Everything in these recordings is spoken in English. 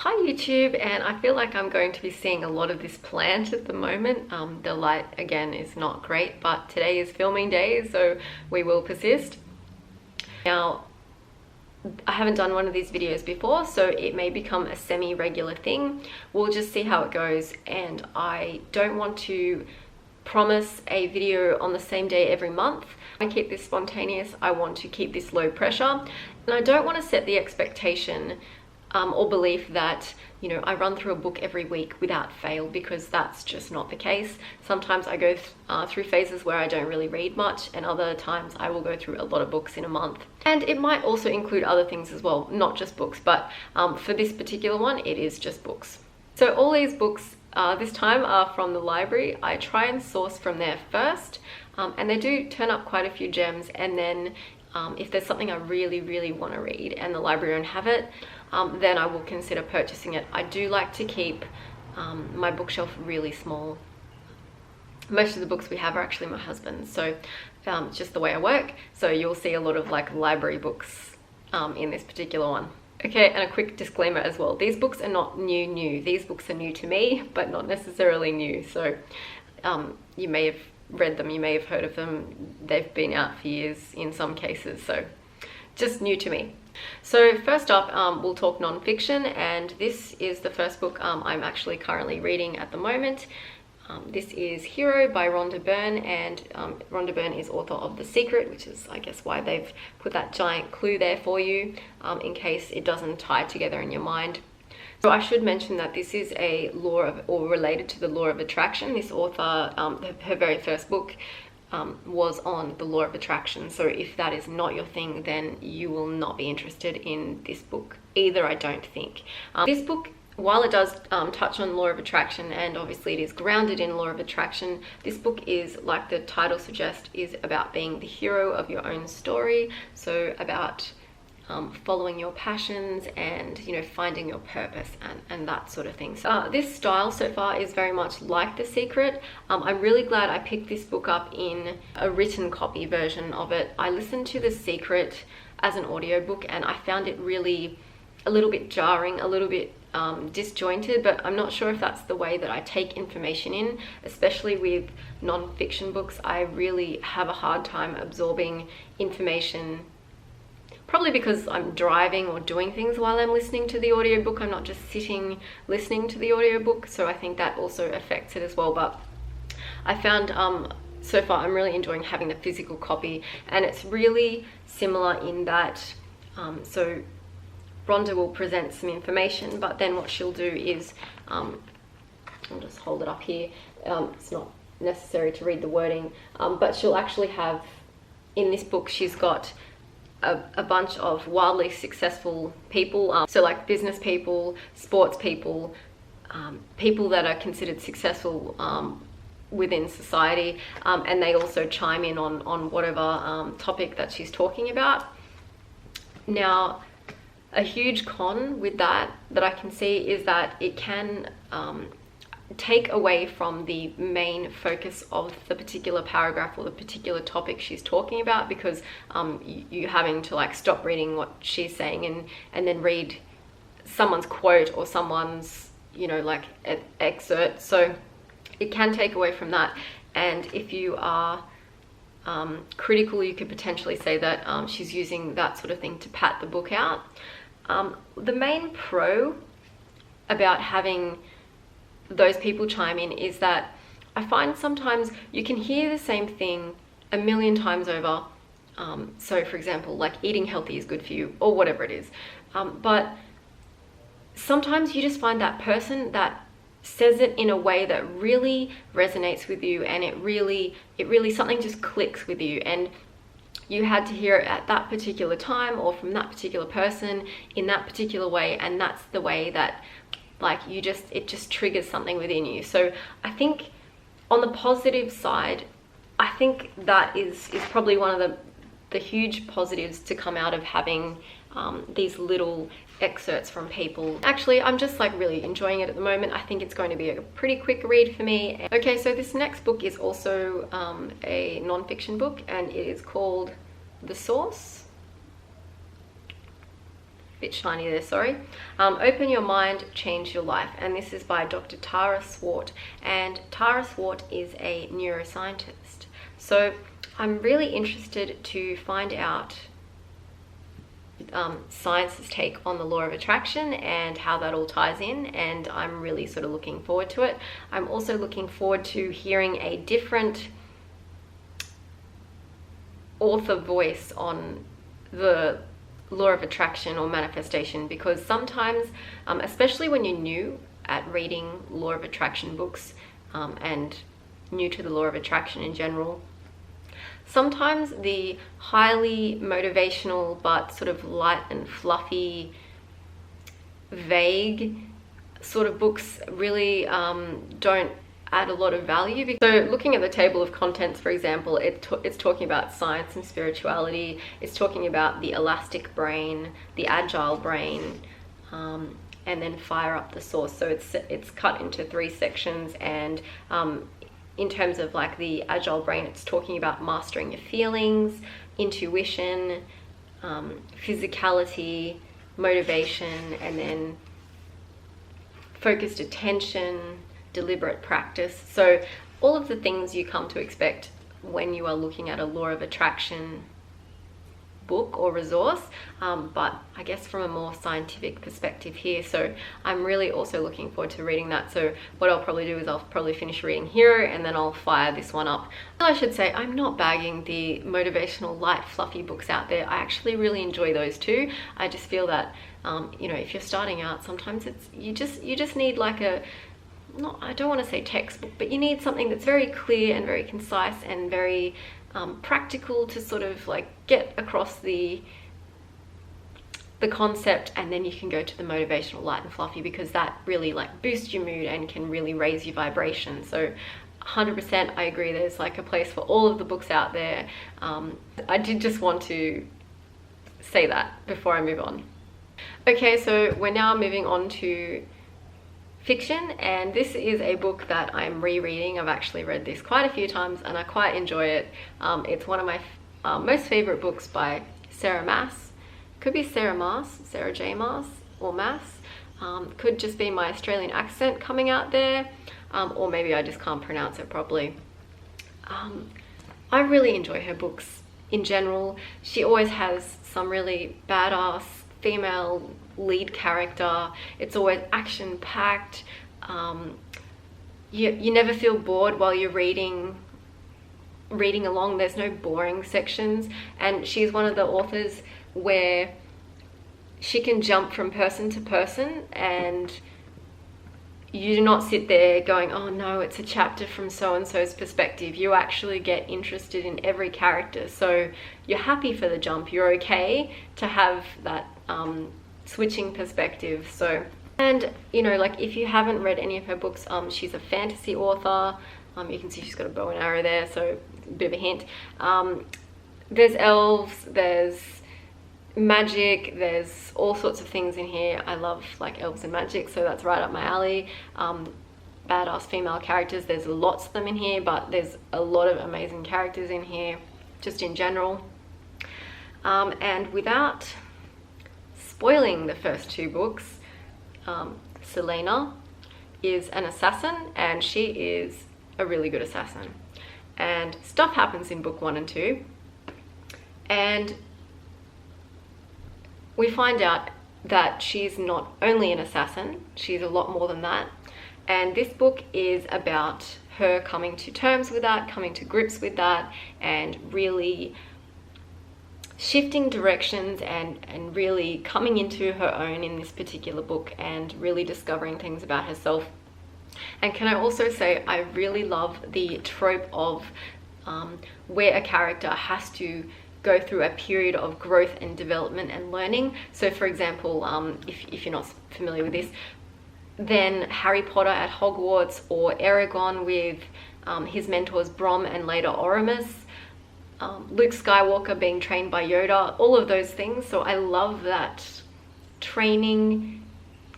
Hi YouTube, and I feel like I'm going to be seeing a lot of this plant at the moment. The light again is not great, but today is filming day, so we will persist. Now, I haven't done one of these videos before, so it may become a semi-regular thing. We'll just see how it goes, and I don't want to promise a video on the same day every month. I keep this spontaneous, I want to keep this low pressure, and I don't want to set the expectation or belief that, you know, I run through a book every week without fail, because that's just not the case. Sometimes I go through phases where I don't really read much, and other times I will go through a lot of books in a month. And it might also include other things as well, not just books, but for this particular one, it is just books. So all these books this time are from the library. I try and source from there first, and they do turn up quite a few gems, and then if there's something I really want to read and the library don't have it, then I will consider purchasing it. I do like to keep my bookshelf really small. Most of the books we have are actually my husband's, so it's just the way I work. So you'll see a lot of like library books in this particular one. Okay, and a quick disclaimer as well. These books are not new. These books are new to me, but not necessarily new. So you may have read them, you may have heard of them. They've been out for years in some cases, so just new to me. So first up, we'll talk non-fiction, and this is the first book I'm actually currently reading at the moment. This is Harrow by Rhonda Byrne, and Rhonda Byrne is author of The Secret, which is, I guess, why they've put that giant clue there for you, in case it doesn't tie together in your mind. So I should mention that this is a law of, or related to the law of attraction. This author, her very first book was on the law of attraction. So if that is not your thing, then you will not be interested in this book either, I don't think. This book, while it does touch on law of attraction, and obviously it is grounded in law of attraction, this book is, like the title suggests, is about being the hero of your own story. So about following your passions and, you know, finding your purpose and that sort of thing. So this style so far is very much like The Secret. I'm really glad I picked this book up in a written copy version of it. I listened to The Secret as an audiobook, and I found it really a little bit jarring, a little bit disjointed, but I'm not sure if that's the way that I take information in, especially with non-fiction books. I really have a hard time absorbing information, probably because I'm driving or doing things while I'm listening to the audiobook. I'm not just sitting listening to the audiobook, so I think that also affects it as well. But I found so far I'm really enjoying having the physical copy, and it's really similar in that so Rhonda will present some information, but then what she'll do is, I'll just hold it up here, it's not necessary to read the wording, but she'll actually have, in this book, she's got a bunch of wildly successful people, so like business people, sports people, people that are considered successful within society, and they also chime in on whatever topic that she's talking about. Now, a huge con with that I can see is that it can take away from the main focus of the particular paragraph or the particular topic she's talking about, because you having to like stop reading what she's saying and then read someone's quote or someone's, you know, like excerpt. So it can take away from that, and if you are critical, you could potentially say that she's using that sort of thing to pat the book out. The main pro about having those people chime in is that I find sometimes you can hear the same thing a million times over. So for example, like eating healthy is good for you, or whatever it is. But sometimes you just find that person that says it in a way that really resonates with you, and it really something just clicks with you, and you had to hear it at that particular time or from that particular person in that particular way, and that's the way that, like, it just triggers something within you. So I think on the positive side, I think that is probably one of the huge positives to come out of having these little excerpts from people. Actually, I'm just like really enjoying it at the moment. I think it's going to be a pretty quick read for me. Okay, so this next book is also a non-fiction book, and it is called The Source. bit shiny there, sorry. Open Your Mind, Change Your Life. And this is by Dr. Tara Swart. And Tara Swart is a neuroscientist. So I'm really interested to find out science's take on the law of attraction and how that all ties in, and I'm really sort of looking forward to it. I'm also looking forward to hearing a different author voice on the law of attraction or manifestation, because sometimes, especially when you're new at reading law of attraction books and new to the law of attraction in general, sometimes the highly motivational but sort of light and fluffy, vague sort of books really don't add a lot of value. So looking at the table of contents, for example, it's talking about science and spirituality. It's talking about the elastic brain, the agile brain, and then fire up the source. So it's cut into 3 sections, and in terms of like the agile brain, it's talking about mastering your feelings, intuition, physicality, motivation, and then focused attention, deliberate practice. So all of the things you come to expect when you are looking at a law of attraction book or resource, but I guess from a more scientific perspective here. So I'm really also looking forward to reading that. So what I'll probably do is I'll probably finish reading Hero and then I'll fire this one up. And I should say, I'm not bagging the motivational light fluffy books out there. I actually really enjoy those too. I just feel that you know, if you're starting out, sometimes it's you just need like a, not, I don't want to say textbook, but you need something that's very clear and very concise and very practical to sort of like get across the concept, and then you can go to the motivational light and fluffy, because that really like boosts your mood and can really raise your vibration. So 100% I agree, there's like a place for all of the books out there. I did just want to say that before I move on. Okay, so we're now moving on to fiction, and this is a book that I'm rereading. I've actually read this quite a few times and I quite enjoy it. It's one of my most favorite books by Sarah Maas. Could be Sarah Maas, Sarah J Maas, or Maas. Could just be my Australian accent coming out there, or maybe I just can't pronounce it properly. I really enjoy her books in general. She always has some really badass female lead character. It's always action packed. You never feel bored while you're reading along. There's no boring sections, and she's one of the authors where she can jump from person to person, and you do not sit there going, oh no, it's a chapter from so-and-so's perspective. You actually get interested in every character, so you're happy for the jump. You're okay to have that switching perspective. So, and you know, like if you haven't read any of her books, she's a fantasy author. You can see she's got a bow and arrow there, so a bit of a hint. There's elves, there's magic, there's all sorts of things in here. I love like elves and magic, so that's right up my alley. Badass female characters, there's lots of them in here, but there's a lot of amazing characters in here just in general. And without spoiling the first 2 books, Selena is an assassin, and she is a really good assassin. And stuff happens in book 1 and 2, and we find out that she's not only an assassin, she's a lot more than that. And this book is about her coming to terms with that, coming to grips with that, and really shifting directions and really coming into her own in this particular book, and really discovering things about herself. And can I also say, I really love the trope of where a character has to go through a period of growth and development and learning. So for example, if you're not familiar with this, then Harry Potter at Hogwarts, or Aragorn with his mentors Brom and later Oramus, Luke Skywalker being trained by Yoda, all of those things. So I love that training,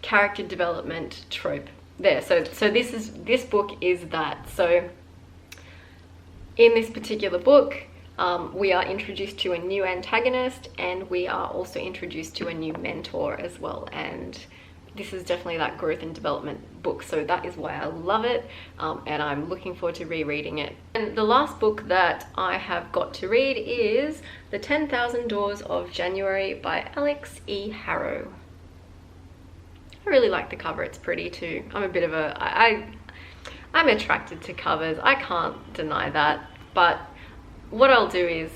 character development trope there. So this book is that. So in this particular book, We are introduced to a new antagonist, and we are also introduced to a new mentor as well, and this is definitely that growth and development book, so that is why I love it, and I'm looking forward to rereading it. And the last book that I have got to read is The 10,000 Doors of January by Alix E. Harrow. I really like the cover, it's pretty too. I'm a bit of a, I'm attracted to covers, I can't deny that, but what I'll do is,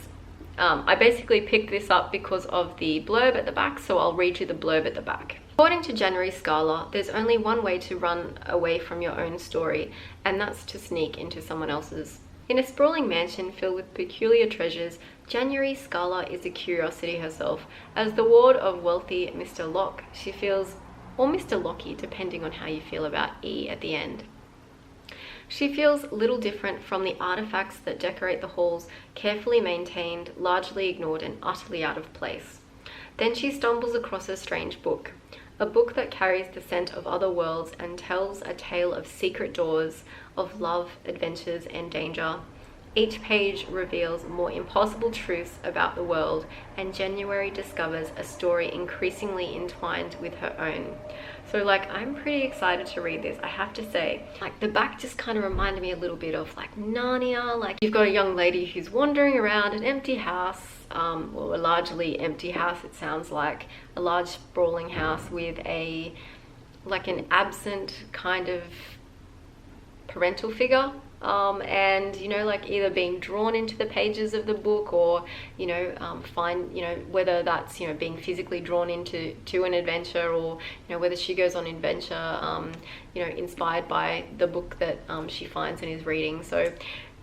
I basically picked this up because of the blurb at the back, so I'll read you the blurb at the back. According to January Scala, there's only one way to run away from your own story, and that's to sneak into someone else's. In a sprawling mansion filled with peculiar treasures, January Scala is a curiosity herself. As the ward of wealthy Mr. Locke, she feels, or Mr. Lockie, depending on how you feel about E at the end. She feels little different from the artifacts that decorate the halls, carefully maintained, largely ignored, and utterly out of place. Then she stumbles across a strange book. A book that carries the scent of other worlds and tells a tale of secret doors, of love, adventures, and danger. Each page reveals more impossible truths about the world, and January discovers a story increasingly entwined with her own. So like, I'm pretty excited to read this, I have to say. Like, the back just kind of reminded me a little bit of like Narnia. Like, you've got a young lady who's wandering around an empty house, well, a largely empty house, it sounds like. A large sprawling house with a, like an absent kind of parental figure. And you know, like either being drawn into the pages of the book, or you know, find, you know, whether that's, you know, being physically drawn into an adventure, or you know, whether she goes on adventure, you know, inspired by the book that she finds and is reading. So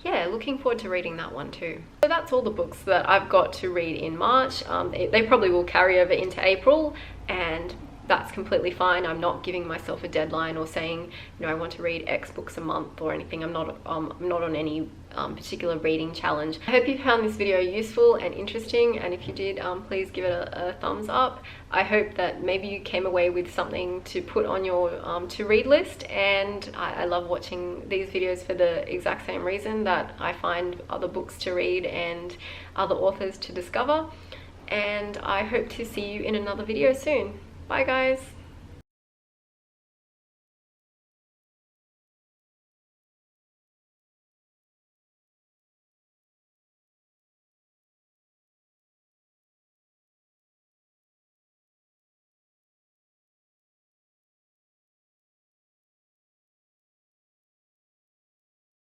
yeah, looking forward to reading that one too. So that's all the books that I've got to read in March. They probably will carry over into April, and that's completely fine. I'm not giving myself a deadline or saying, you know, I want to read X books a month or anything. I'm not on any particular reading challenge. I hope you found this video useful and interesting, and if you did, please give it a thumbs up. I hope that maybe you came away with something to put on your to read list, and I love watching these videos for the exact same reason, that I find other books to read and other authors to discover. And I hope to see you in another video soon. Bye guys.